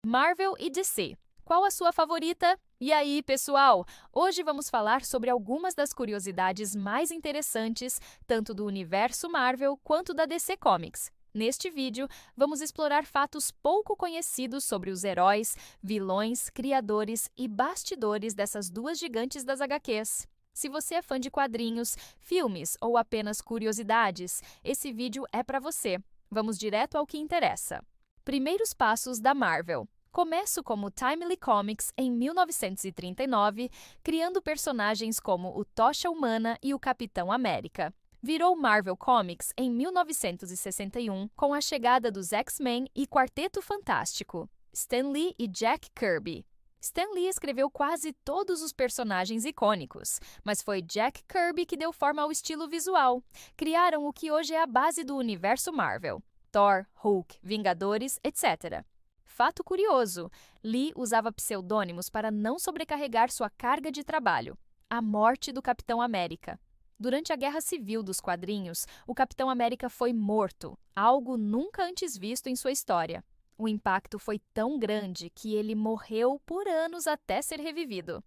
Marvel e DC. Qual a sua favorita? E aí, pessoal? Hoje vamos falar sobre algumas das curiosidades mais interessantes, tanto do universo Marvel quanto da DC Comics. Neste vídeo, vamos explorar fatos pouco conhecidos sobre os heróis, vilões, criadores e bastidores dessas duas gigantes das HQs. Se você é fã de quadrinhos, filmes ou apenas curiosidades, esse vídeo é para você. Vamos direto ao que interessa. Primeiros passos da Marvel. Começo como Timely Comics em 1939, criando personagens como o Tocha Humana e o Capitão América. Virou Marvel Comics em 1961 com a chegada dos X-Men e Quarteto Fantástico, Stan Lee e Jack Kirby. Stan Lee escreveu quase todos os personagens icônicos, mas foi Jack Kirby que deu forma ao estilo visual. Criaram o que hoje é a base do universo Marvel: Thor, Hulk, Vingadores, etc. Fato curioso: Lee usava pseudônimos para não sobrecarregar sua carga de trabalho. A morte do Capitão América. Durante a Guerra Civil dos quadrinhos, o Capitão América foi morto, algo nunca antes visto em sua história. O impacto foi tão grande que ele morreu por anos até ser revivido.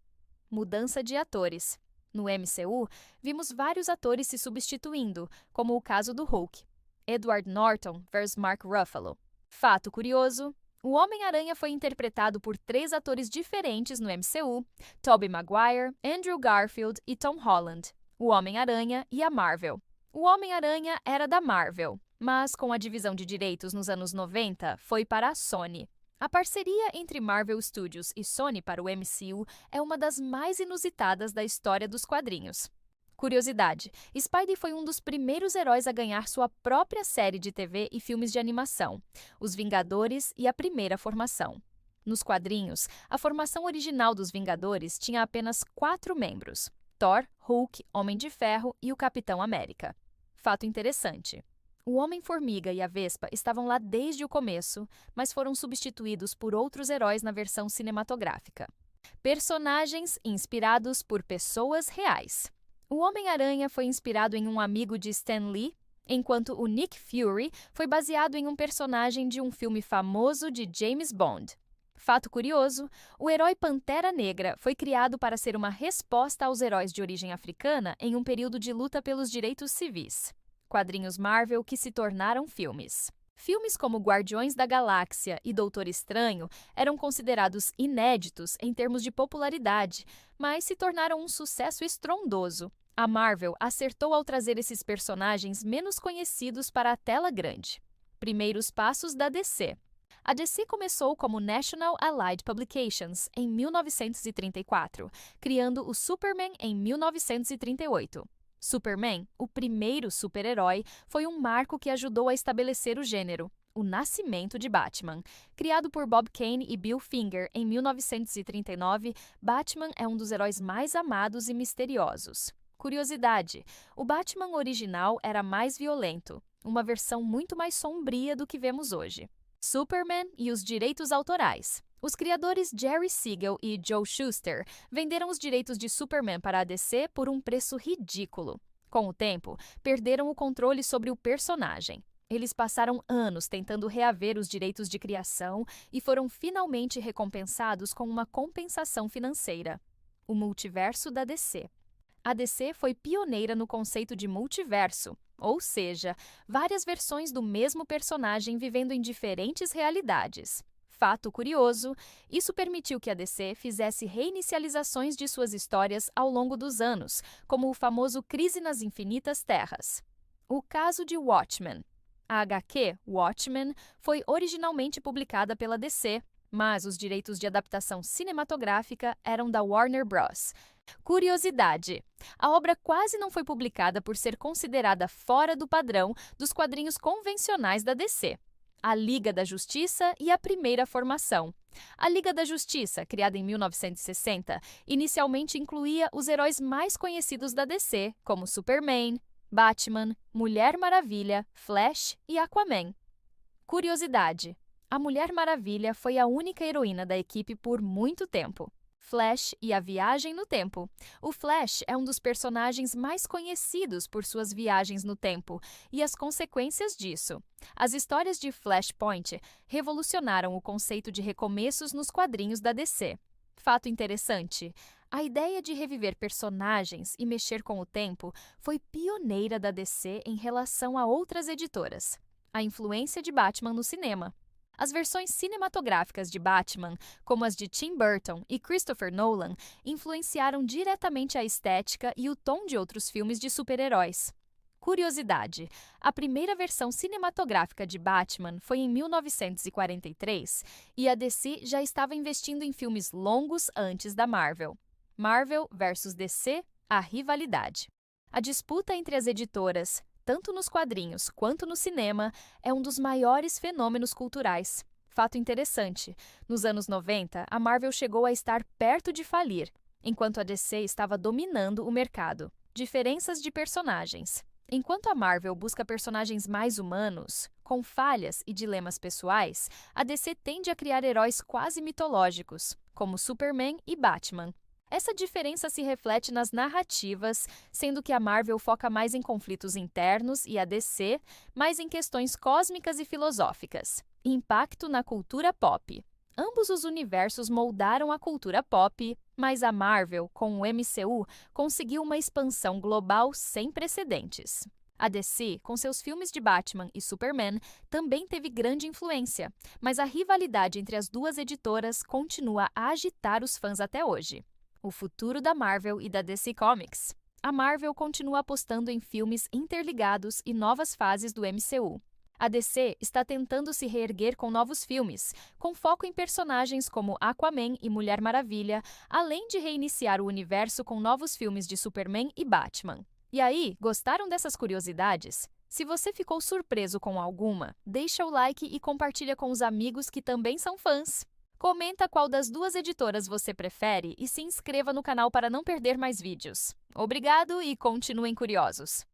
Mudança de atores. No MCU, vimos vários atores se substituindo, como o caso do Hulk. Edward Norton vs Mark Ruffalo. Fato curioso: o Homem-Aranha foi interpretado por 3 atores diferentes no MCU: Tobey Maguire, Andrew Garfield e Tom Holland. O Homem-Aranha e a Marvel. O Homem-Aranha era da Marvel, mas com a divisão de direitos nos anos 90, foi para a Sony. A parceria entre Marvel Studios e Sony para o MCU é uma das mais inusitadas da história dos quadrinhos. Curiosidade: Spidey foi um dos primeiros heróis a ganhar sua própria série de TV e filmes de animação, Os Vingadores e a Primeira Formação. Nos quadrinhos, a formação original dos Vingadores tinha apenas 4 membros: Thor, Hulk, Homem de Ferro e o Capitão América. Fato interessante: o Homem-Formiga e a Vespa estavam lá desde o começo, mas foram substituídos por outros heróis na versão cinematográfica. Personagens inspirados por pessoas reais. O Homem-Aranha foi inspirado em um amigo de Stan Lee, enquanto o Nick Fury foi baseado em um personagem de um filme famoso de James Bond. Fato curioso: o herói Pantera Negra foi criado para ser uma resposta aos heróis de origem africana em um período de luta pelos direitos civis. Quadrinhos Marvel que se tornaram filmes. Filmes como Guardiões da Galáxia e Doutor Estranho eram considerados inéditos em termos de popularidade, mas se tornaram um sucesso estrondoso. A Marvel acertou ao trazer esses personagens menos conhecidos para a tela grande. Primeiros passos da DC. A DC começou como National Allied Publications em 1934, criando o Superman em 1938. Superman, o primeiro super-herói, foi um marco que ajudou a estabelecer o gênero: o nascimento de Batman. Criado por Bob Kane e Bill Finger em 1939, Batman é um dos heróis mais amados e misteriosos. Curiosidade: o Batman original era mais violento, uma versão muito mais sombria do que vemos hoje. Superman e os direitos autorais. Os criadores Jerry Siegel e Joe Shuster venderam os direitos de Superman para a DC por um preço ridículo. Com o tempo, perderam o controle sobre o personagem. Eles passaram anos tentando reaver os direitos de criação e foram finalmente recompensados com uma compensação financeira: o multiverso da DC. A DC foi pioneira no conceito de multiverso, ou seja, várias versões do mesmo personagem vivendo em diferentes realidades. Fato curioso: isso permitiu que a DC fizesse reinicializações de suas histórias ao longo dos anos, como o famoso Crise nas Infinitas Terras. O caso de Watchmen. A HQ Watchmen foi originalmente publicada pela DC, mas os direitos de adaptação cinematográfica eram da Warner Bros. Curiosidade: a obra quase não foi publicada por ser considerada fora do padrão dos quadrinhos convencionais da DC. A Liga da Justiça e a Primeira Formação. A Liga da Justiça, criada em 1960, inicialmente incluía os heróis mais conhecidos da DC, como Superman, Batman, Mulher Maravilha, Flash e Aquaman. Curiosidade: a Mulher Maravilha foi a única heroína da equipe por muito tempo. Flash e a viagem no tempo. O Flash é um dos personagens mais conhecidos por suas viagens no tempo e as consequências disso. As histórias de Flashpoint revolucionaram o conceito de recomeços nos quadrinhos da DC. Fato interessante: a ideia de reviver personagens e mexer com o tempo foi pioneira da DC em relação a outras editoras. A influência de Batman no cinema. As versões cinematográficas de Batman, como as de Tim Burton e Christopher Nolan, influenciaram diretamente a estética e o tom de outros filmes de super-heróis. Curiosidade: a primeira versão cinematográfica de Batman foi em 1943 e a DC já estava investindo em filmes longos antes da Marvel. Marvel versus DC, a rivalidade. A disputa entre as editoras, tanto nos quadrinhos quanto no cinema, é um dos maiores fenômenos culturais. Fato interessante: nos anos 90, a Marvel chegou a estar perto de falir, enquanto a DC estava dominando o mercado. Diferenças de personagens. Enquanto a Marvel busca personagens mais humanos, com falhas e dilemas pessoais, a DC tende a criar heróis quase mitológicos, como Superman e Batman. Essa diferença se reflete nas narrativas, sendo que a Marvel foca mais em conflitos internos e a DC mais em questões cósmicas e filosóficas. Impacto na cultura pop. Ambos os universos moldaram a cultura pop, mas a Marvel, com o MCU, conseguiu uma expansão global sem precedentes. A DC, com seus filmes de Batman e Superman, também teve grande influência, mas a rivalidade entre as duas editoras continua a agitar os fãs até hoje. O futuro da Marvel e da DC Comics. A Marvel continua apostando em filmes interligados e novas fases do MCU. A DC está tentando se reerguer com novos filmes, com foco em personagens como Aquaman e Mulher Maravilha, além de reiniciar o universo com novos filmes de Superman e Batman. E aí, gostaram dessas curiosidades? Se você ficou surpreso com alguma, deixa o like e compartilha com os amigos que também são fãs. Comenta qual das duas editoras você prefere e se inscreva no canal para não perder mais vídeos. Obrigado e continuem curiosos!